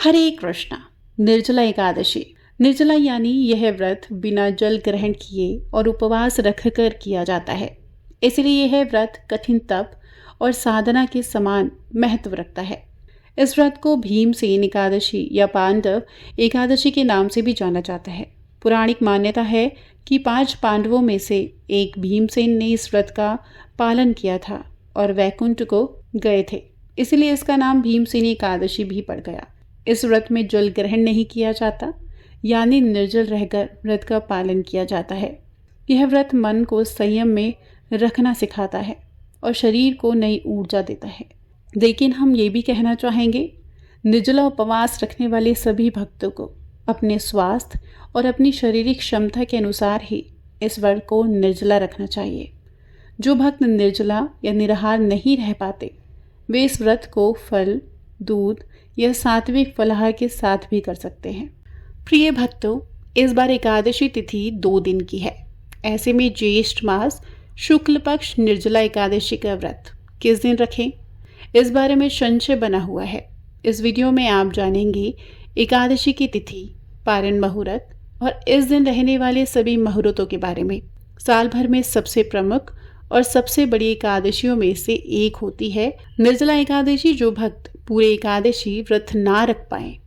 हरे कृष्णा। निर्जला एकादशी। निर्जला यानी यह व्रत बिना जल ग्रहण किए और उपवास रखकर किया जाता है। इसलिए यह व्रत कठिन तप और साधना के समान महत्व रखता है। इस व्रत को भीमसेन एकादशी या पांडव एकादशी के नाम से भी जाना जाता है। पौराणिक मान्यता है कि 5 पांडवों में से एक भीमसेन ने इस व्रत का पालन किया था और वैकुंठ को गए थे, इसलिए इसका नाम भीमसेनी एकादशी भी पड़ गया। इस व्रत में जल ग्रहण नहीं किया जाता, यानी निर्जल रहकर व्रत का पालन किया जाता है। यह व्रत मन को संयम में रखना सिखाता है और शरीर को नई ऊर्जा देता है। लेकिन हम ये भी कहना चाहेंगे, निर्जला उपवास रखने वाले सभी भक्तों को अपने स्वास्थ्य और अपनी शारीरिक क्षमता के अनुसार ही इस व्रत को निर्जला रखना चाहिए। जो भक्त निर्जला या निराहार नहीं रह पाते, वे इस व्रत को फल, दूध या सात्विक फलाहार के साथ भी कर सकते हैं। प्रिय भक्तों, इस बार एकादशी तिथि 2 दिन की है। ऐसे में ज्येष्ठ मास शुक्ल पक्ष निर्जला एकादशी का व्रत किस दिन रखें, इस बारे में संशय बना हुआ है। इस वीडियो में आप जानेंगे एकादशी की तिथि, पारण मुहूर्त और इस दिन रहने वाले सभी मुहूर्तों के बारे में। साल भर में सबसे प्रमुख और सबसे बड़ी एकादशियों में से एक होती है निर्जला एकादशी। जो भक्त पूरे एकादशी व्रत ना रख पाए,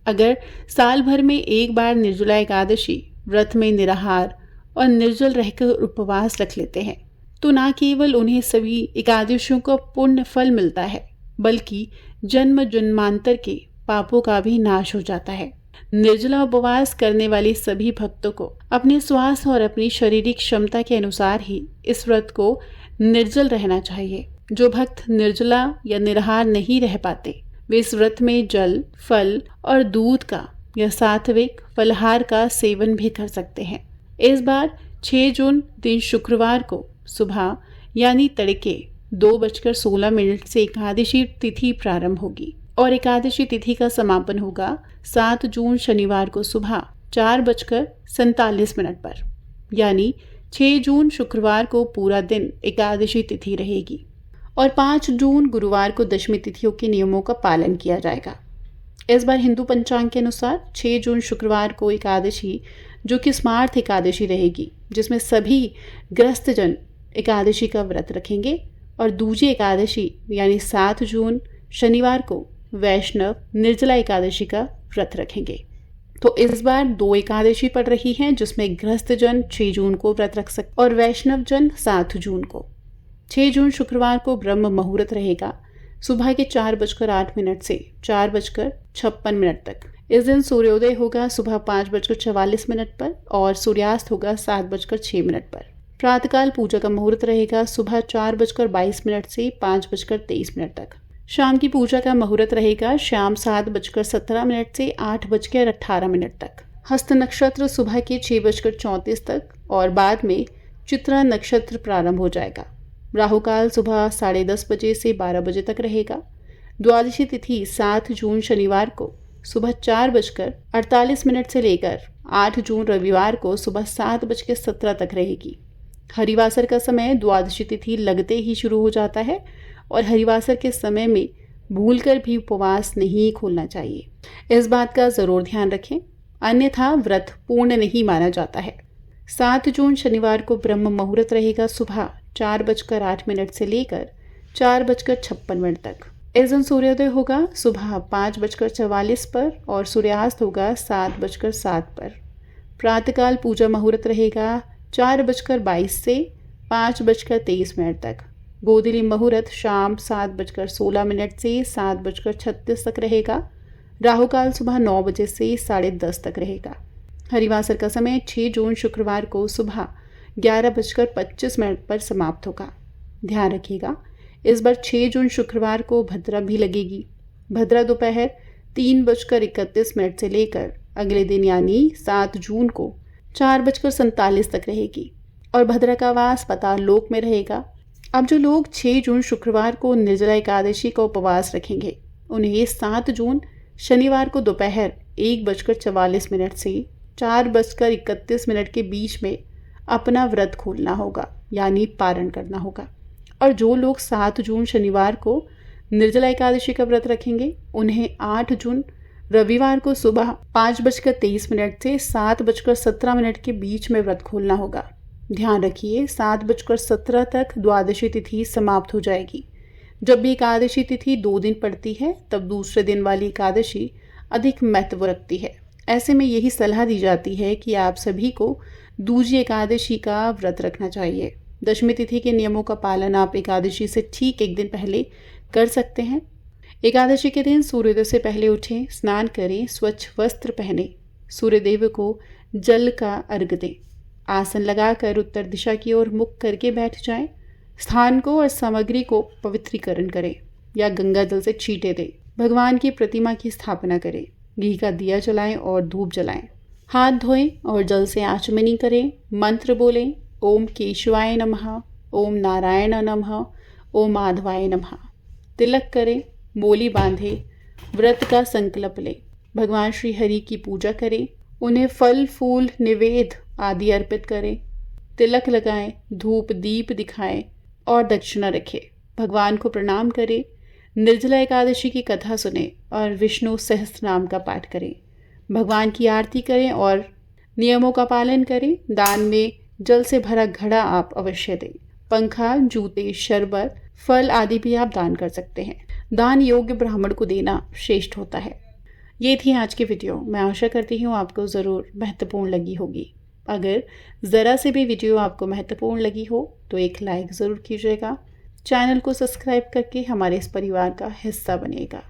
अगर साल भर में एक बार निर्जला एकादशी व्रत में निराहार और निर्जल रहकर उपवास रख लेते हैं, तो न केवल उन्हें सभी एकादशियों का पुण्य फल मिलता है, बल्कि जन्म जन्मांतर के पापों का भी नाश हो जाता है। निर्जला उपवास करने वाले सभी भक्तों को अपने स्वास्थ्य और अपनी शारीरिक क्षमता के अनुसार ही इस व्रत को निर्जल रहना चाहिए। जो भक्त निर्जला या निराहार नहीं रह पाते, वे इस व्रत में जल, फल और दूध का या सात्विक फलाहार का सेवन भी कर सकते हैं। इस बार 6 जून दिन शुक्रवार को सुबह यानी तड़के 2:16 से एकादशी तिथि प्रारंभ होगी और एकादशी तिथि का समापन होगा 7 जून शनिवार को सुबह 4:47 पर। यानी 6 जून शुक्रवार को पूरा दिन एकादशी तिथि रहेगी और 5 जून गुरुवार को दशमी तिथियों के नियमों का पालन किया जाएगा। इस बार हिंदू पंचांग के अनुसार 6 जून शुक्रवार को एकादशी, जो कि स्मार्त एकादशी रहेगी, जिसमें सभी गृहस्थजन एकादशी का व्रत रखेंगे, और दूजी एकादशी यानी 7 जून शनिवार को वैष्णव निर्जला एकादशी का व्रत रखेंगे। तो इस बार 2 एकादशी पड़ रही हैं, जिसमें गृहस्थजन 6 जून को व्रत रख सकते और वैष्णव जन 7 जून को। 6 जून शुक्रवार को ब्रह्म मुहूर्त रहेगा सुबह के 4:08 से 4:56 तक। इस दिन सूर्योदय होगा सुबह 5:44 पर और सूर्यास्त होगा 7:06 पर। प्रातःकाल पूजा का मुहूर्त रहेगा सुबह 4:22 से 5:23 तक। शाम की पूजा का मुहूर्त रहेगा शाम 7:17 से 8:18 तक। हस्त नक्षत्र सुबह के 6:34 तक और बाद में चित्रा नक्षत्र प्रारंभ हो जाएगा। राहुकाल सुबह 10:30 बजे से 12 बजे तक रहेगा। द्वादशी तिथि 7 जून शनिवार को सुबह 4:48 से लेकर 8 जून रविवार को सुबह 7:17 तक रहेगी। हरिवासर का समय द्वादशी तिथि लगते ही शुरू हो जाता है और हरिवासर के समय में भूलकर भी उपवास नहीं खोलना चाहिए। इस बात का जरूर ध्यान रखें, अन्यथा व्रत पूर्ण नहीं माना जाता है। 7 जून शनिवार को ब्रह्म मुहूर्त रहेगा सुबह 4:08 से लेकर 4:56 तक। इस दिन सूर्योदय होगा सुबह 5:44 पर और सूर्यास्त होगा 7:07 पर। प्रातःकाल पूजा मुहूर्त रहेगा 4:22 से 5:23 तक। गोधूली मुहूर्त शाम 7:16 से 7:36 तक रहेगा। राहुकाल सुबह 9 बजे से 10:30 तक रहेगा। हरिवासर का समय 6 जून शुक्रवार को सुबह 11:25 पर समाप्त होगा। ध्यान रखिएगा, इस बार 6 जून शुक्रवार को भद्रा भी लगेगी। भद्रा दोपहर 3:31 से लेकर अगले दिन यानी 7 जून को 4:47 तक रहेगी और भद्रा का वास पाताल लोक में रहेगा। अब जो लोग 6 जून शुक्रवार को निर्जला एकादशी का उपवास रखेंगे, उन्हें 7 जून शनिवार को दोपहर 1:44 से 4:31 के बीच में अपना व्रत खोलना होगा, यानी पारण करना होगा। और जो लोग 7 जून शनिवार को निर्जला एकादशी का व्रत रखेंगे, उन्हें 8 जून रविवार को सुबह 5:23 से 7:17 के बीच में व्रत खोलना होगा। ध्यान रखिए 7:17 तक द्वादशी तिथि समाप्त हो जाएगी। जब भी एकादशी तिथि 2 दिन पड़ती है तब दूसरे दिन वाली एकादशी अधिक महत्व रखती है। ऐसे में यही सलाह दी जाती है कि आप सभी को दूजी एकादशी का व्रत रखना चाहिए। दशमी तिथि के नियमों का पालन आप एकादशी से ठीक एक दिन पहले कर सकते हैं। एकादशी के दिन सूर्योदय से पहले उठें, स्नान करें, स्वच्छ वस्त्र पहने, सूर्यदेव को जल का अर्घ्य दें। आसन लगाकर उत्तर दिशा की ओर मुख करके बैठ जाएं। स्थान को और सामग्री को पवित्रीकरण करें या गंगा जल से छींटे दें। भगवान की प्रतिमा की स्थापना करें, घी का दिया जलाएं और धूप जलाएं। हाथ धोएं और जल से आचमनी करें। मंत्र बोलें, ओम केशवाय नमः, ओम नारायण नमः, ओम माधवाय नमः। तिलक करें, मोली बांधे, व्रत का संकल्प लें। भगवान श्री हरि की पूजा करें, उन्हें फल फूल निवेद आदि अर्पित करें। तिलक लगाएं, धूप दीप दिखाएं और दक्षिणा रखें। भगवान को प्रणाम करें। निर्जला एकादशी की कथा सुने और विष्णु सहस्त्र नाम का पाठ करें। भगवान की आरती करें और नियमों का पालन करें। दान में जल से भरा घड़ा आप अवश्य दें। पंखा, जूते, शरबत, फल आदि भी आप दान कर सकते हैं। दान योग्य ब्राह्मण को देना श्रेष्ठ होता है। ये थी आज की वीडियो। मैं आशा करती हूँ आपको ज़रूर महत्वपूर्ण लगी होगी। अगर ज़रा से भी वीडियो आपको महत्वपूर्ण लगी हो तो एक लाइक ज़रूर कीजिएगा। चैनल को सब्सक्राइब करके हमारे इस परिवार का हिस्सा बनिएगा।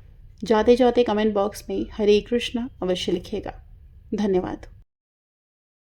जाते जाते कमेंट बॉक्स में हरे कृष्णा अवश्य लिखिएगा। धन्यवाद।